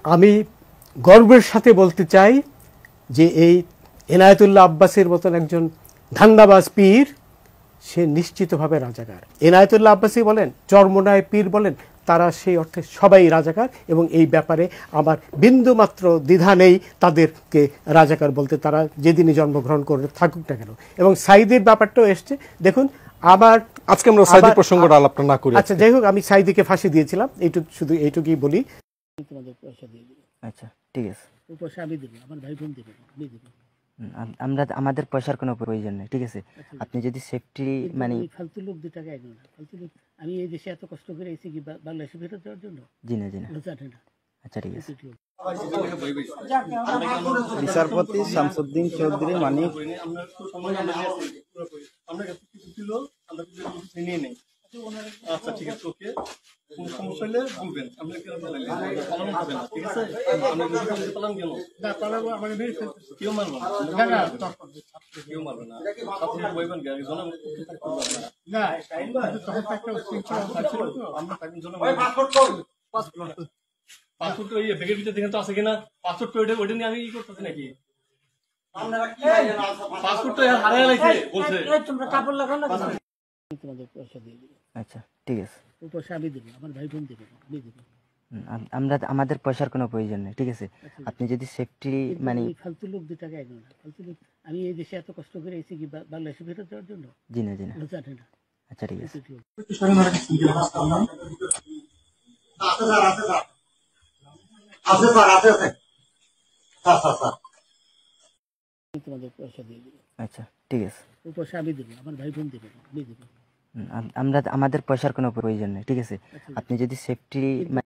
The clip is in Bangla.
আমি গর্বের সাথে বলতে চাই যে এই এনায়েতুল্লাহ আব্বাসের মতন একজন ধান্দাবাজ পীর সে নিশ্চিতভাবে রাজাকার। এনায়েতুল্লাহ আব্বাসী বলেন, চরমোনায় পীর বলেন, তারা সেই অর্থে সবাই রাজাকার এবং এই ব্যাপারে আমার বিন্দুমাত্র দ্বিধা নেই তাদেরকে রাজাকার বলতে, তারা যেদিনই জন্মগ্রহণ করে থাকুক না কেন। এবং সাইদির ব্যাপারটাও এসছে, দেখুন আবার আজকে আমরা সাইদি প্রসঙ্গটা আলাপটা না করি। আচ্ছা যাই হোক, আমি সাইদিকে ফাঁসি দিয়েছিলাম, এইটুকু শুধু এইটুকুই বলি। তোমাদের পয়সা দিয়ে দেবো। আচ্ছা ঠিক আছে, ওই পয়সা আমি দেবো, আমার ভাই বোন দেবে, আমি দেবো। আমরা আমাদের পয়সার কোনো প্রয়োজন নেই, ঠিক আছে? আপনি যদি সেফটি মানে ফালতু লোক 2 টাকা এগো না, ফালতু লোক। আমি এই দেশে এত কষ্ট করে এসেছি কি বাংলাদেশে ফেরত যাওয়ার জন্য? জি না জি না। জানে না। আচ্ছা ঠিক আছে। বিচারপতি শামসুদ্দিন চৌধুরী মানিক আচ্ছা ঠিক আছে, ওকে, কোন সমস্যা হলে বলবেন, আমরা কেন পালাইলে পালানো হবে না, ঠিক আছে? আমরা যদি পালান কেন না পালাবো, আমাকে মেরে ফেলতে কেউ মারবে না, কেউ মারবে না, আপনি বলবেন কি আমি জনগণ পক্ষে থাকতে পারবো না, তখন একটা শৃঙ্খলা ছিল তো, আমরা থাকি জনগণ পাসপোর্ট ওই ব্যাগের ভিতরে দেখেন তো আছে কিনা, পাসপোর্ট ওইটা নিয়ে আমি ই করতেছি নাকি? পাসপোর্ট তো হারাই লাইছে বলছে, তোমরা কাপড় লাগাও না, তোমাদের পয়সা দিয়ে দেবো। আচ্ছা ঠিক আছে, ওই পয়সা আমি দেবো, আমার ভাই বোন দেবে, আমি দেবো। আমরা আমাদের পয়সার কোনো প্রয়োজন নেই, ঠিক আছে? আপনি যদি সেফটি মানে ফালতু লোক 2 টাকা এগো না, ফালতু লোক। আমি এই দেশে এত কষ্ট করে এসেছি কি বাংলাদেশে ফেরত যাওয়ার জন্য? জি না জি না। জানে না। আচ্ছা ঠিক আছে। তোমাদের পয়সা দিয়ে দেবো। আচ্ছা ঠিক আছে, ওই পয়সা আমি দেবো, আমার ভাই বোন দেবে, আমি দেবো। আমরা আমাদের পয়সার কোনো প্রয়োজন নেই, ঠিক আছে? আপনি যদি সেফটি